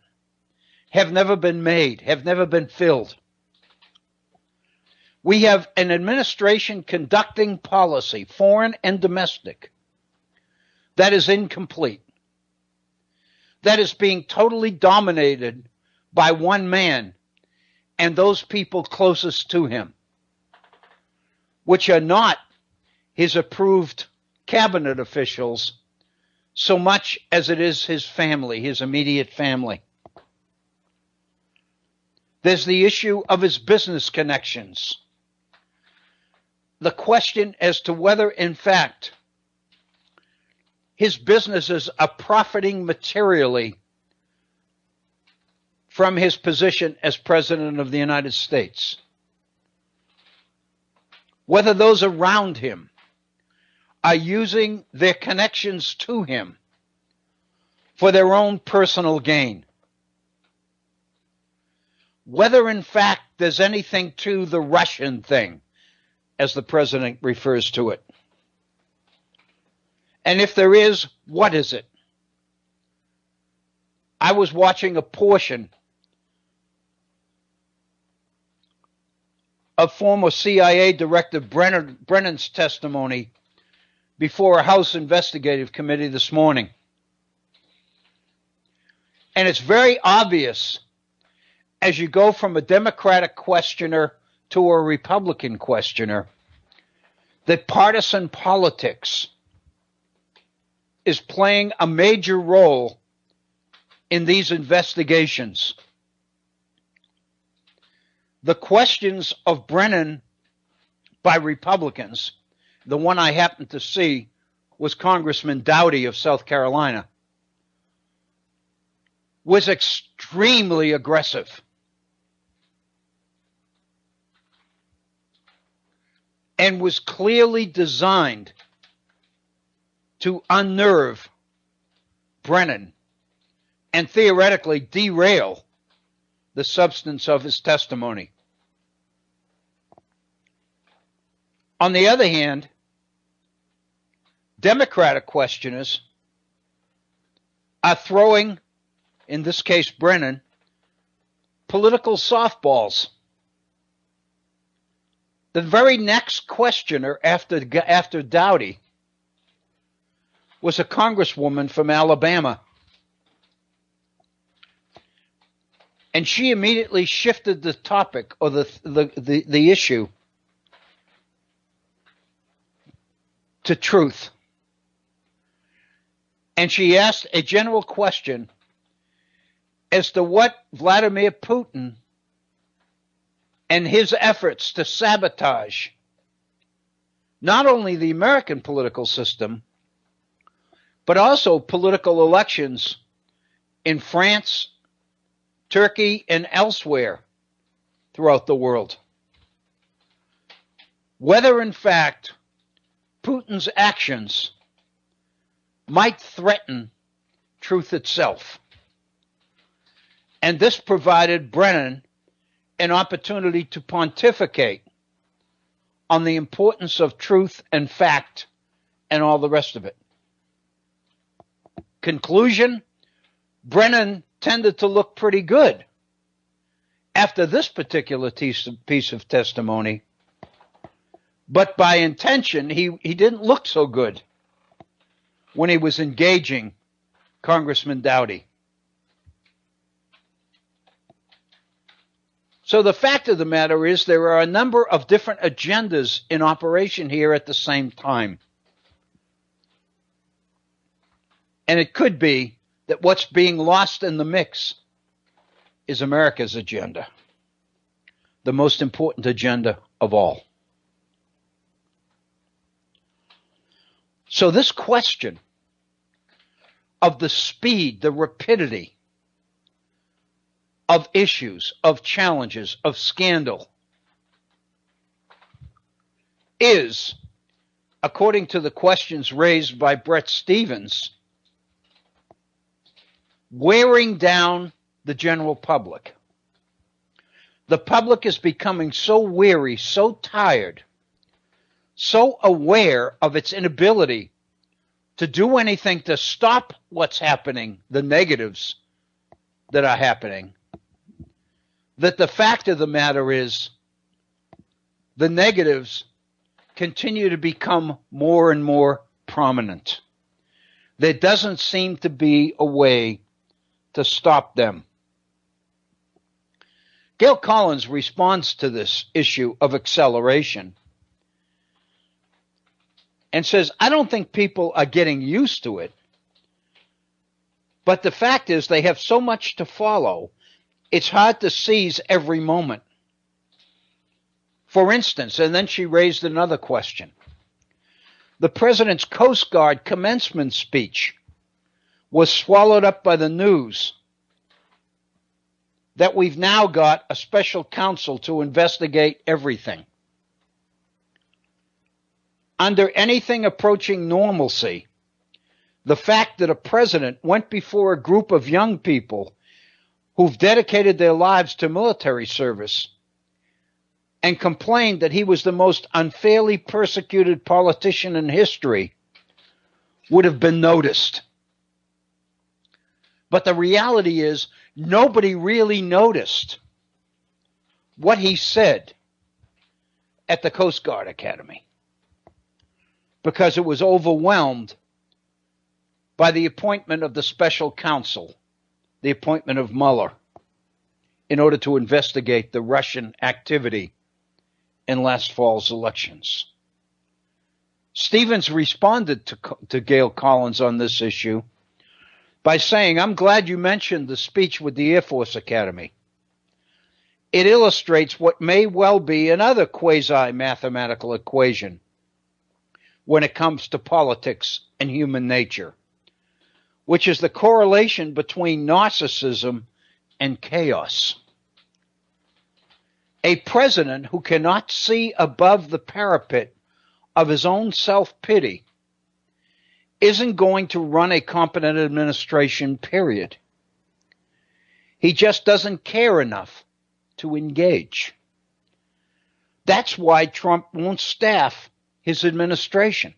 have never been made, have never been filled. We have an administration conducting policy, foreign and domestic, that is incomplete, that is being totally dominated by one man and those people closest to him, which are not his approved cabinet officials so much as it is his family, his immediate family. There's the issue of his business connections. The question as to whether, in fact, his businesses are profiting materially from his position as President of the United States. Whether those around him are using their connections to him for their own personal gain. Whether, in fact, there's anything to the Russian thing, as the president refers to it. And if there is, what is it? I was watching a portion of former CIA Director Brennan's testimony before a House Investigative Committee this morning. And it's very obvious as you go from a Democratic questioner to a Republican questioner that partisan politics is playing a major role in these investigations. The questions of Brennan by Republicans, the one I happened to see was Congressman Doughty of South Carolina, was extremely aggressive. And was clearly designed to unnerve Brennan and theoretically derail the substance of his testimony. On the other hand, Democratic questioners are throwing, in this case Brennan, political softballs. The very next questioner after Doughty was a congresswoman from Alabama. And she immediately shifted the topic or the issue to truth. And she asked a general question as to what Vladimir Putin and his efforts to sabotage not only the American political system, but also political elections in France, Turkey, and elsewhere throughout the world. Whether, in fact, Putin's actions might threaten truth itself. And this provided Brennan an opportunity to pontificate on the importance of truth and fact and all the rest of it. Conclusion, Brennan tended to look pretty good after this particular piece of testimony, but by intention, he didn't look so good when he was engaging Congressman Doughty. So the fact of the matter is there are a number of different agendas in operation here at the same time. And it could be that what's being lost in the mix is America's agenda, the most important agenda of all. So this question of the speed, the rapidity of issues, of challenges, of scandal is, according to the questions raised by Bret Stephens, wearing down the general public. The public is becoming so weary, so tired, so aware of its inability to do anything to stop what's happening, the negatives that are happening, that the fact of the matter is the negatives continue to become more and more prominent. There doesn't seem to be a way to stop them. Gail Collins responds to this issue of acceleration and says, I don't think people are getting used to it, but the fact is they have so much to follow, it's hard to seize every moment. For instance, and then she raised another question. The president's Coast Guard commencement speech was swallowed up by the news that we've now got a special counsel to investigate everything. Under anything approaching normalcy, the fact that a president went before a group of young people who've dedicated their lives to military service and complained that he was the most unfairly persecuted politician in history would have been noticed. But the reality is, nobody really noticed what he said at the Coast Guard Academy because it was overwhelmed by the appointment of the special counsel, the appointment of Mueller, in order to investigate the Russian activity in last fall's elections. Stephens responded to Gail Collins on this issue by saying, I'm glad you mentioned the speech with the Air Force Academy. It illustrates what may well be another quasi-mathematical equation. when it comes to politics and human nature, which is the correlation between narcissism and chaos. A president who cannot see above the parapet of his own self-pity isn't going to run a competent administration, period. He just doesn't care enough to engage. That's why Trump won't staff his administration.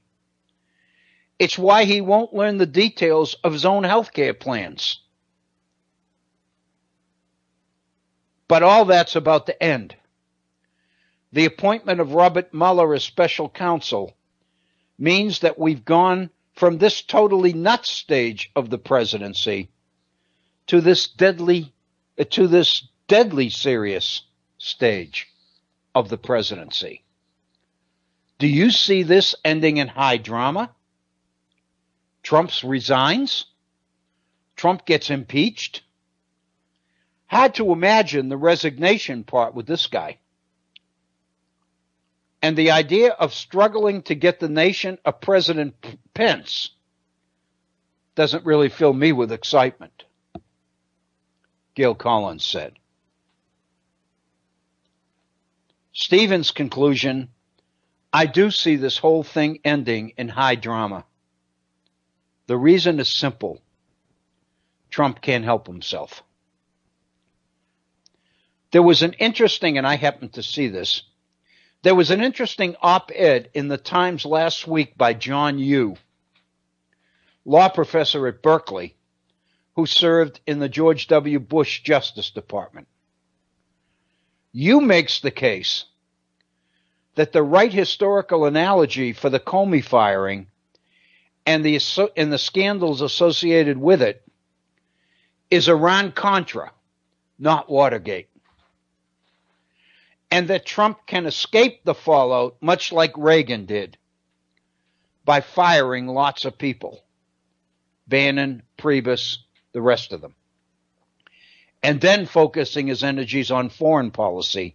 It's why he won't learn the details of his own health care plans. But all that's about to end. The appointment of Robert Mueller as special counsel means that we've gone from this totally nuts stage of the presidency to this deadly serious stage of the presidency. Do you see this ending in high drama? Trump resigns? Trump gets impeached? Hard to imagine the resignation part with this guy. And the idea of struggling to get the nation a President Pence doesn't really fill me with excitement, Gail Collins said. Stevens' conclusion, I do see this whole thing ending in high drama. The reason is simple. Trump can't help himself. There was an interesting, and I happened to see this, there was an interesting op-ed in the Times last week by John Yoo, law professor at Berkeley, who served in the George W. Bush Justice Department. Yoo makes the case that the right historical analogy for the Comey firing and the scandals associated with it is Iran-Contra, not Watergate. And that Trump can escape the fallout much like Reagan did by firing lots of people, Bannon, Priebus, the rest of them, and then focusing his energies on foreign policy,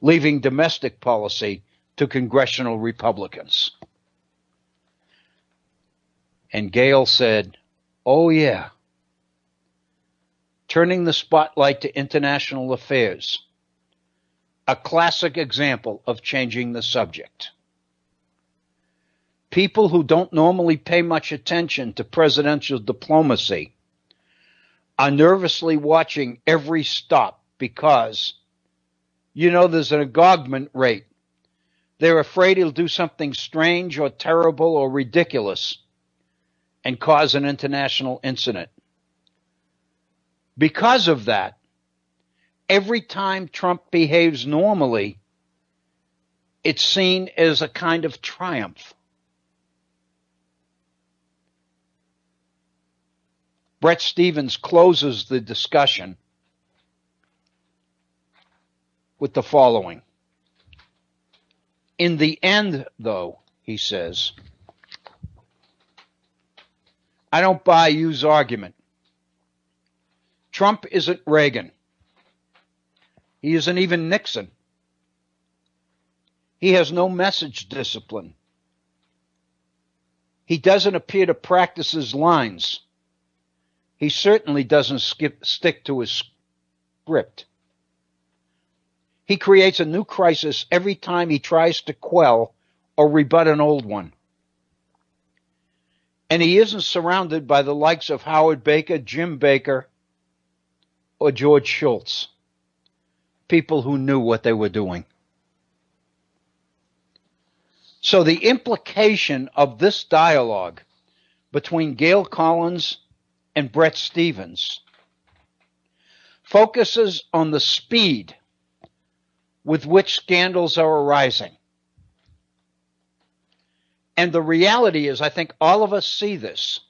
leaving domestic policy to congressional Republicans. And Gail said, oh yeah, turning the spotlight to international affairs, a classic example of changing the subject. People who don't normally pay much attention to presidential diplomacy are nervously watching every stop because, there's an agogment rate. They're afraid he'll do something strange or terrible or ridiculous and cause an international incident. Because of that, every time Trump behaves normally, it's seen as a kind of triumph. Bret Stephens closes the discussion with the following. In the end, though, he says, I don't buy Yu's argument. Trump isn't Reagan. He isn't even Nixon. He has no message discipline. He doesn't appear to practice his lines. He certainly doesn't stick to his script. He creates a new crisis every time he tries to quell or rebut an old one. And he isn't surrounded by the likes of Howard Baker, Jim Baker, or George Shultz, people who knew what they were doing. So the implication of this dialogue between Gail Collins and Bret Stephens focuses on the speed with which scandals are arising. And the reality is, I think all of us see this.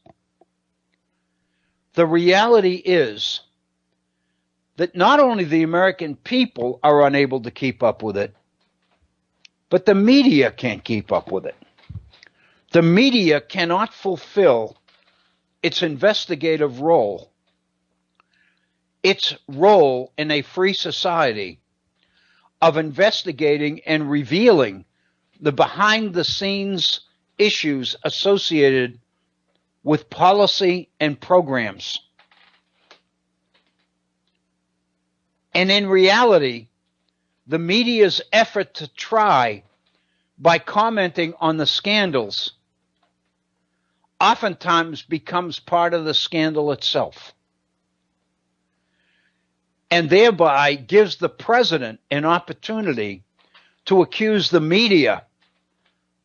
The reality is that not only the American people are unable to keep up with it, but the media can't keep up with it. The media cannot fulfill its investigative role, its role in a free society of investigating and revealing the behind-the-scenes issues associated with policy and programs. And in reality, the media's effort to try, by commenting on the scandals, oftentimes becomes part of the scandal itself, and thereby gives the president an opportunity to accuse the media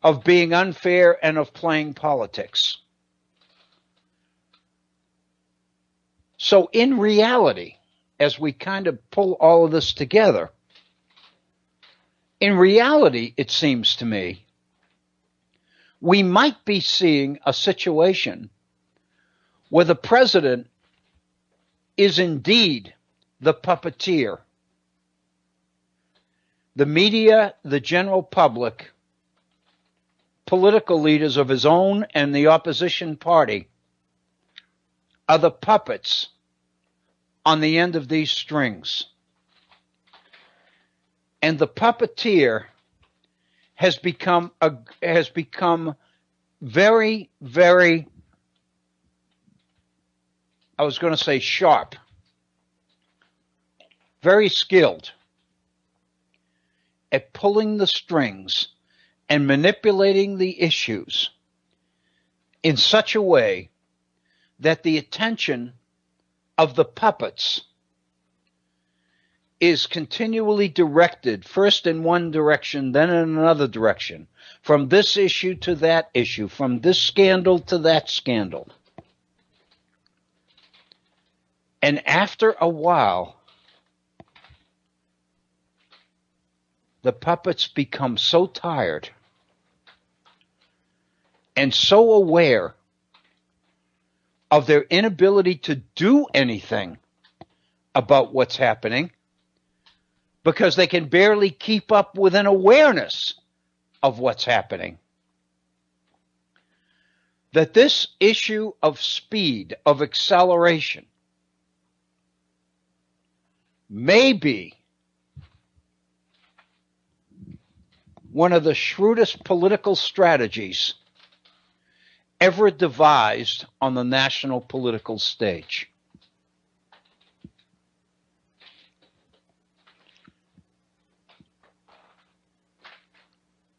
of being unfair and of playing politics. So in reality, as we kind of pull all of this together, in reality, it seems to me, we might be seeing a situation where the president is indeed the puppeteer. The media, the general public, political leaders of his own and the opposition party are the puppets on the end of these strings. And the puppeteer has become very, very, I was going to say sharp, very skilled at pulling the strings and manipulating the issues in such a way that the attention of the puppets is continually directed, first in one direction, then in another direction, from this issue to that issue, from this scandal to that scandal. And after a while, the puppets become so tired and so aware of their inability to do anything about what's happening, because they can barely keep up with an awareness of what's happening, that this issue of speed, of acceleration, may be one of the shrewdest political strategies ever devised on the national political stage.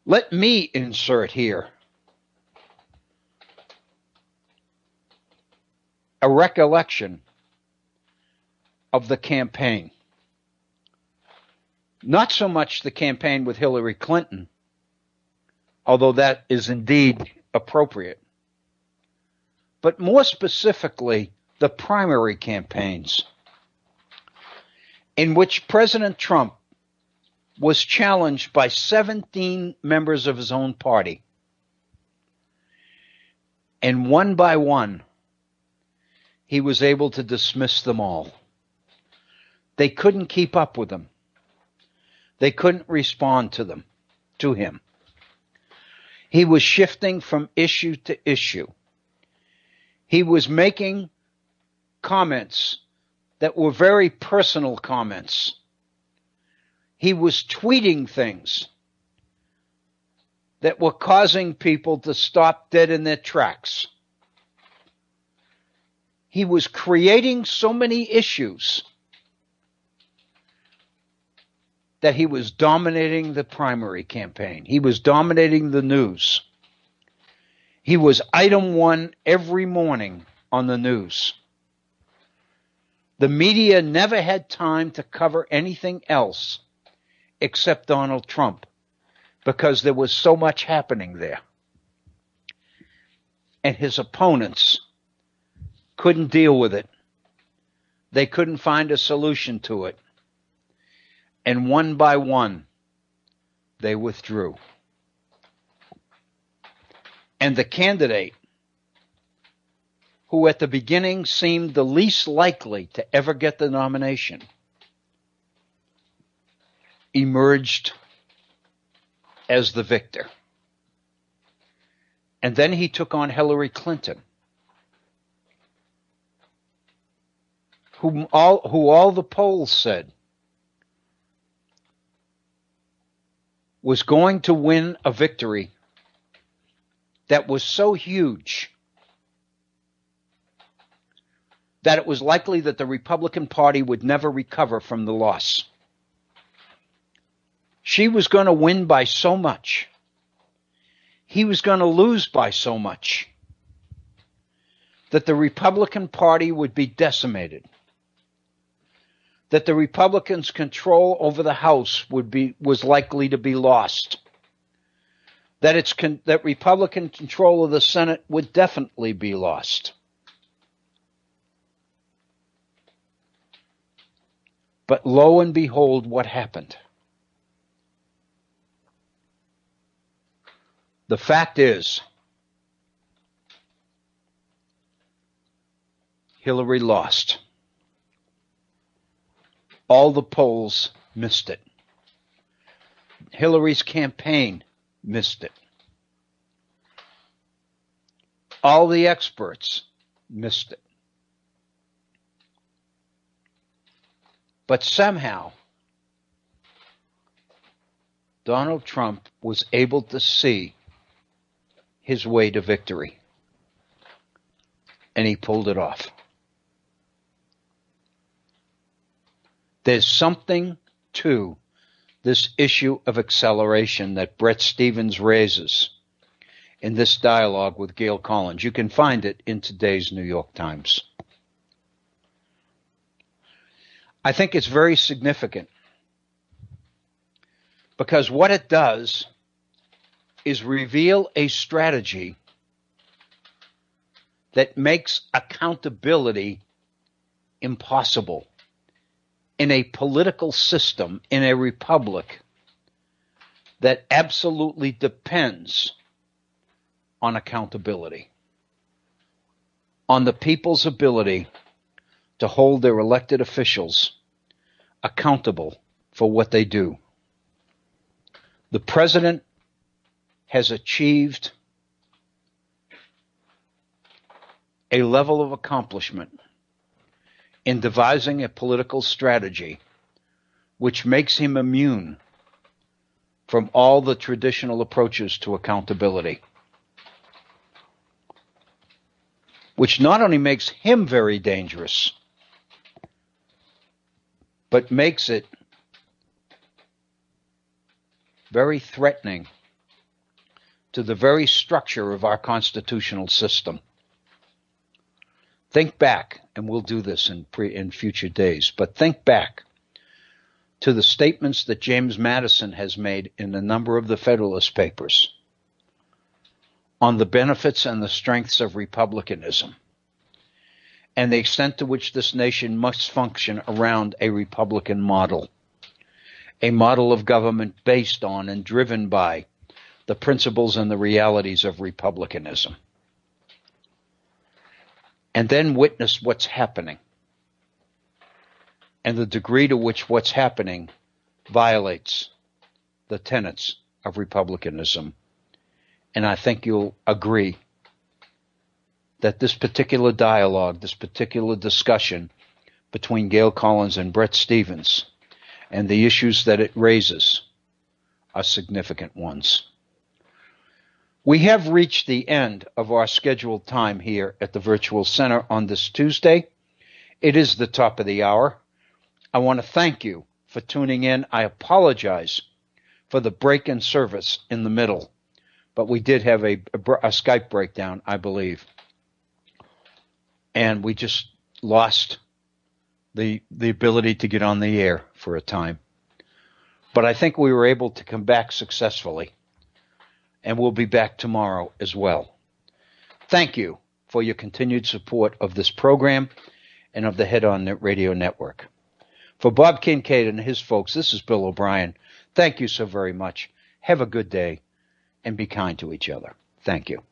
Let me insert here a recollection of the campaign. Not so much the campaign with Hillary Clinton, although that is indeed appropriate, but more specifically the primary campaigns in which President Trump was challenged by 17 members of his own party. And one by one, he was able to dismiss them all. They couldn't keep up with him. They couldn't respond to him. He was shifting from issue to issue. He was making comments that were very personal comments. He was tweeting things that were causing people to stop dead in their tracks. He was creating so many issues that he was dominating the primary campaign. He was dominating the news. He was item one every morning on the news. The media never had time to cover anything else except Donald Trump, because there was so much happening there. And his opponents couldn't deal with it. They couldn't find a solution to it. And one by one, they withdrew. And the candidate who at the beginning seemed the least likely to ever get the nomination emerged as the victor. And then he took on Hillary Clinton, who all the polls said was going to win a victory that was so huge that it was likely that the Republican Party would never recover from the loss. She was going to win by so much. He was going to lose by so much that the Republican Party would be decimated, that the Republicans' control over the House was likely to be lost, that Republican control of the Senate would definitely be lost. But lo and behold, what happened? The fact is, Hillary lost. All the polls missed it. Hillary's campaign missed it. All the experts missed it. But somehow, Donald Trump was able to see his way to victory. And he pulled it off. There's something to this issue of acceleration that Bret Stephens raises in this dialogue with Gail Collins. You can find it in today's New York Times. I think it's very significant because what it does is reveal a strategy that makes accountability impossible in a political system, in a republic that absolutely depends on accountability, on the people's ability to hold their elected officials accountable for what they do. The president has achieved a level of accomplishment in devising a political strategy which makes him immune from all the traditional approaches to accountability, which not only makes him very dangerous, but makes it very threatening to the very structure of our constitutional system. Think back, and we'll do this in future days, but think back to the statements that James Madison has made in a number of the Federalist Papers on the benefits and the strengths of republicanism and the extent to which this nation must function around a Republican model, a model of government based on and driven by the principles and the realities of republicanism. And then witness what's happening and the degree to which what's happening violates the tenets of republicanism. And I think you'll agree that this particular dialogue, this particular discussion between Gail Collins and Bret Stephens and the issues that it raises are significant ones. We have reached the end of our scheduled time here at the Virtual Center on this Tuesday. It is the top of the hour. I want to thank you for tuning in. I apologize for the break in service in the middle, but we did have a Skype breakdown, I believe. And we just lost the ability to get on the air for a time. But I think we were able to come back successfully. And we'll be back tomorrow as well. Thank you for your continued support of this program and of the Head On Radio Network. For Bob Kincaid and his folks, this is Bill O'Brien. Thank you so very much. Have a good day and be kind to each other. Thank you.